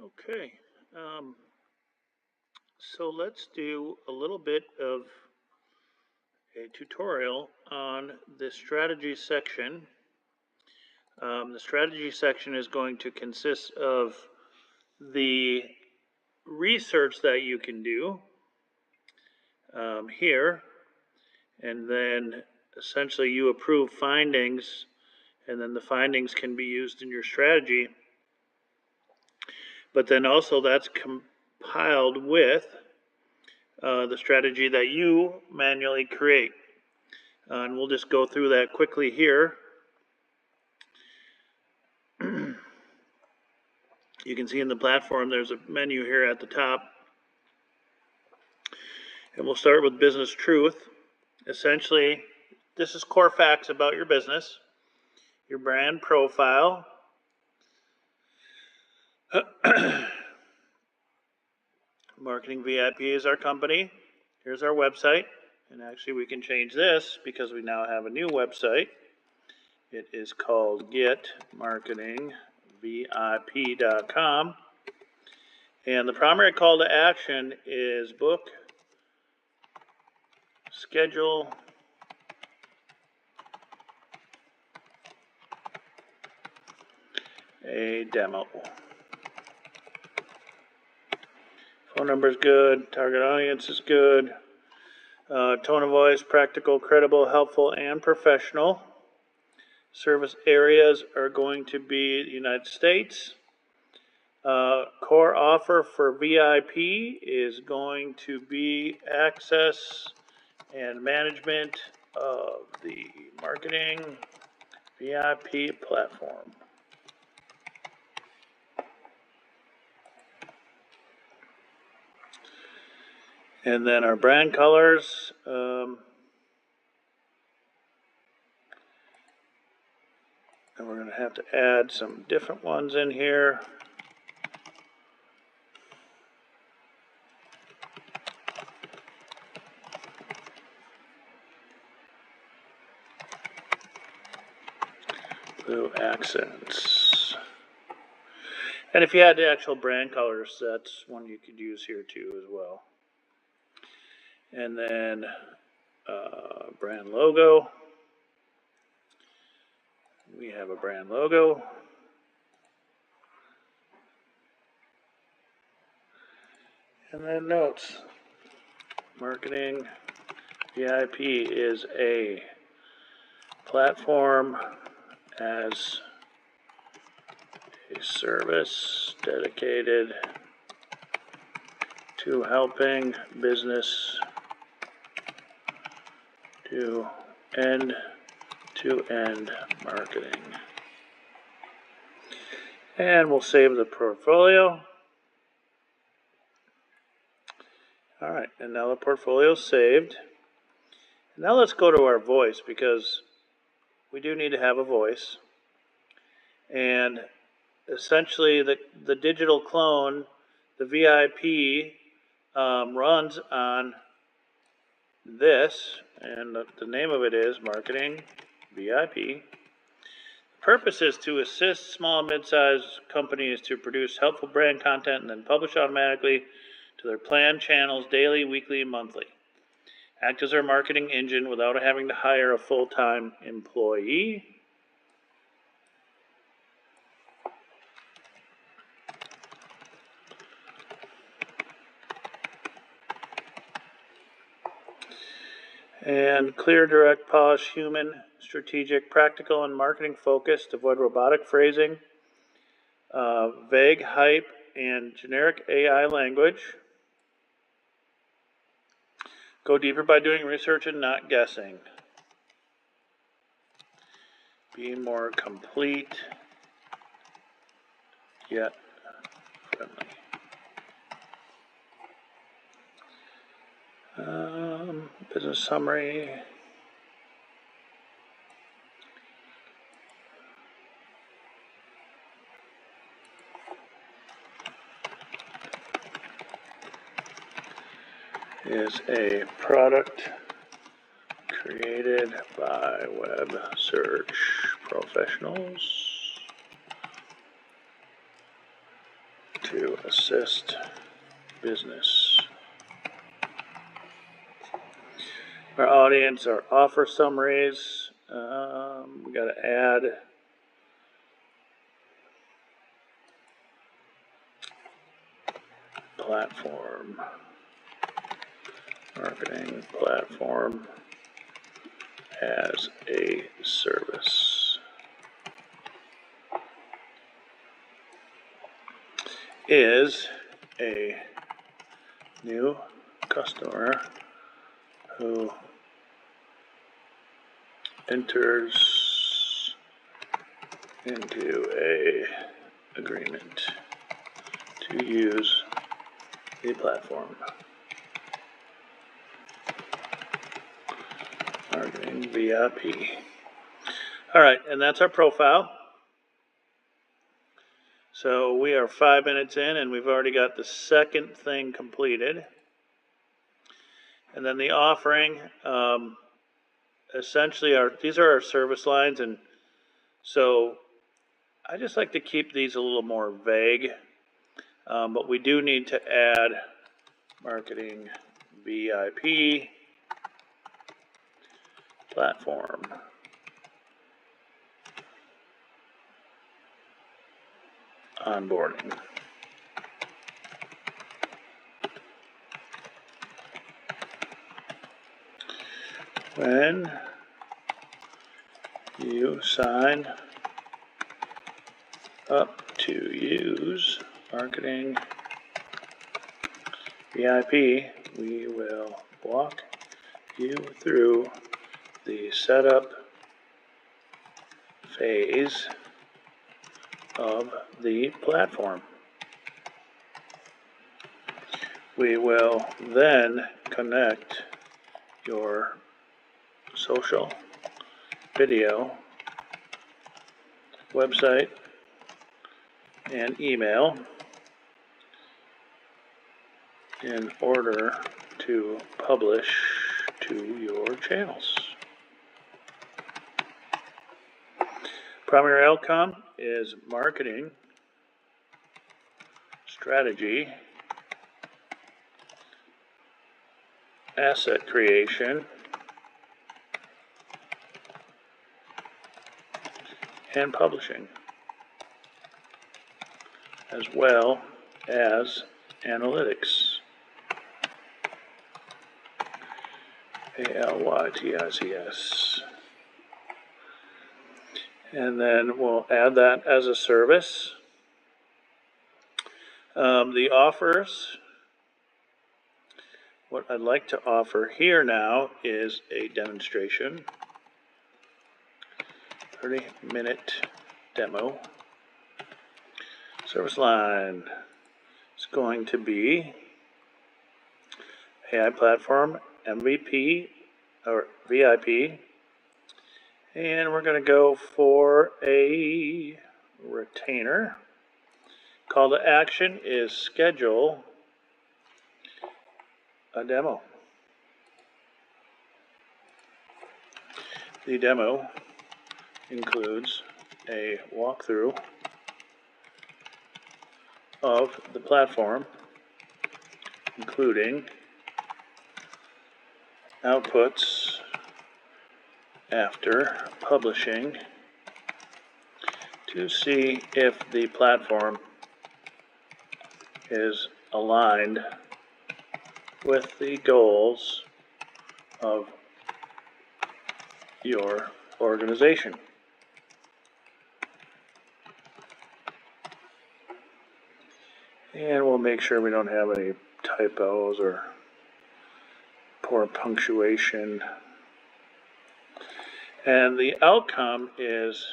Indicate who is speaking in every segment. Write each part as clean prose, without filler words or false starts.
Speaker 1: Okay, um, so let's do a little bit of a tutorial on the strategy section. The strategy section is going to consist of the research that you can do here, and then essentially you approve findings, and then the findings can be used in your strategy. But then also that's compiled with the strategy that you manually create. And we'll just go through that quickly here. You can see in the platform there's a menu here at the top. And we'll start with business truth. Essentially, this is core facts about your business, your brand profile, Marketing VIP is our company. Here's our website. And actually we can change this because we now have a new website. It is called getmarketingvip.com. And the primary call to action is book, schedule, a demo. Phone number is good. Target audience is good. Tone of voice, practical, credible, helpful, and professional. Service areas are going to be the United States. Core offer for VIP is going to be access and management of the marketing VIP platform. And then our brand colors. And we're going to have to add some different ones in here. Blue accents. And if you had the actual brand colors, that's one you could use here too as well. And then brand logo. We have a brand logo. And then notes. Marketing VIP is a platform as a service dedicated to helping business do end-to-end marketing. And we'll save the portfolio. All right, and now the portfolio is saved. Now let's go to our voice, because we do need to have a voice. And essentially the digital clone, the VIP, runs on this, and the name of it is Marketing VIP. The purpose is to assist small and mid-sized companies to produce helpful brand content and then publish automatically to their planned channels daily, weekly, and monthly. Act as our marketing engine without having to hire a full-time employee. And clear, direct, polished, human, strategic, practical, and marketing focused. Avoid robotic phrasing, vague hype, and generic AI language. Go deeper by doing research and not guessing. Be more complete, yet friendly. Business summary. Is a product created by web search professionals to assist business. Our audience, our offer summaries. We got to add platform, marketing platform as a service. Is a new customer who enters into a agreement to use the platform. Marketing VIP. All right, and that's our profile. So we are 5 minutes in, and we've already got the second thing completed. And then the offering, essentially, these are our service lines, and so I just like to keep these a little more vague, but we do need to add marketing VIP platform. Onboarding. When you sign up to use marketing VIP, we will walk you through the setup phase of the platform. We will then connect your social, video, website, and email in order to publish to your channels. Primary outcome is marketing strategy, asset creation, and publishing, as well as analytics. ALYTICS. And then we'll add that as a service. The offers, what I'd like to offer here now is a demonstration, 30-minute demo. Service line is going to be AI platform MVP or VIP. And we're going to go for a retainer. Call to action is schedule a demo. The demo includes a walkthrough of the platform, including outputs after publishing to see if the platform is aligned with the goals of your organization. And we'll make sure we don't have any typos or poor punctuation. And the outcome is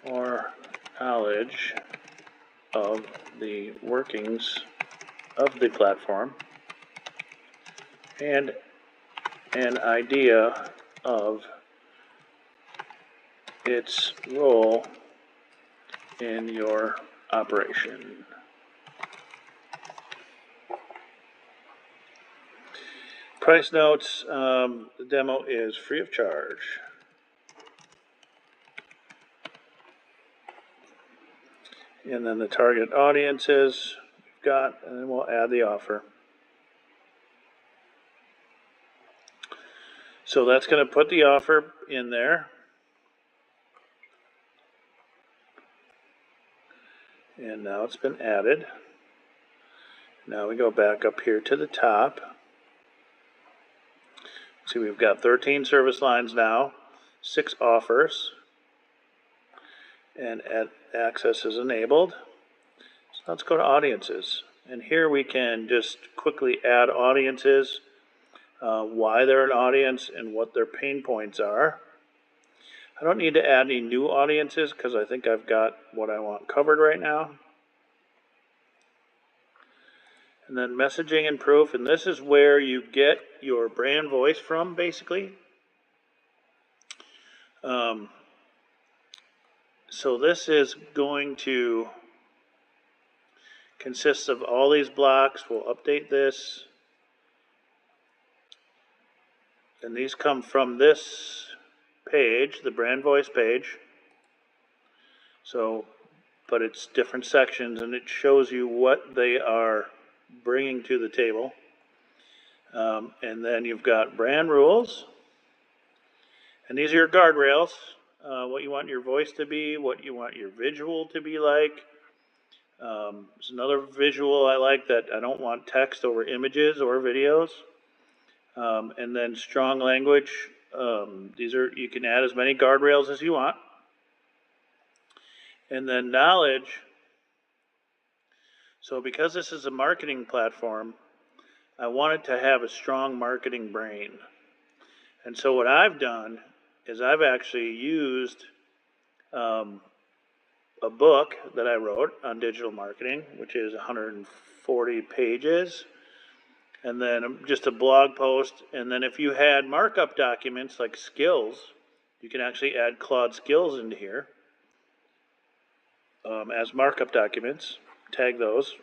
Speaker 1: more knowledge of the workings of the platform and an idea of its role in your operation. Price notes, the demo is free of charge. And then the target audiences we've got, and then we'll add the offer. So that's going to put the offer in there. And now it's been added. Now we go back up here to the top. See, we've got 13 service lines now, 6 offers, and access is enabled. So let's go to audiences. And here we can just quickly add audiences, why they're an audience, and what their pain points are. I don't need to add any new audiences because I think I've got what I want covered right now. And then messaging and proof, and this is where you get your brand voice from, basically. So this is going to consist of all these blocks. We'll update this. And these come from this page, the brand voice page. So, but it's different sections, and it shows you what they are bringing to the table. And then you've got brand rules. And these are your guardrails, what you want your voice to be, what you want your visual to be like. There's another visual I like that I don't want text over images or videos. And then strong language. These are, you can add as many guardrails as you want. And then knowledge. So because this is a marketing platform, I wanted to have a strong marketing brain. And so what I've done is I've actually used a book that I wrote on digital marketing, which is 140 pages, and then just a blog post. And then if you had markup documents like skills, you can actually add Claude skills into here as markup documents, tag those.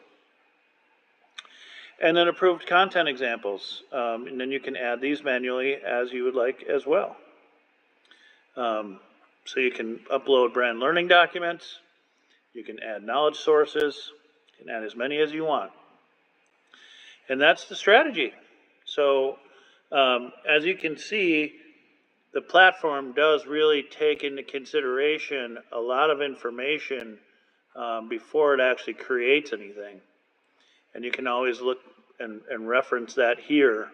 Speaker 1: And then approved content examples. And then you can add these manually as you would like as well. So you can upload brand learning documents. You can add knowledge sources. You can add as many as you want. And that's the strategy. So as you can see, the platform does really take into consideration a lot of information before it actually creates anything. And you can always look and reference that here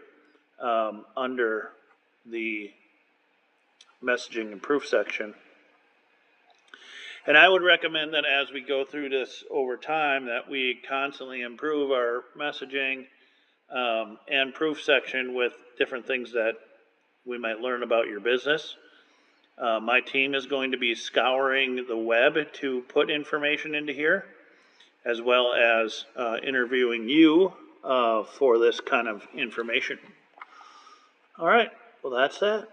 Speaker 1: under the messaging and proof section. And I would recommend that as we go through this over time, that we constantly improve our messaging and proof section with different things that we might learn about your business. My team is going to be scouring the web to put information into here, as well as interviewing you for this kind of information. All right, well, that's that.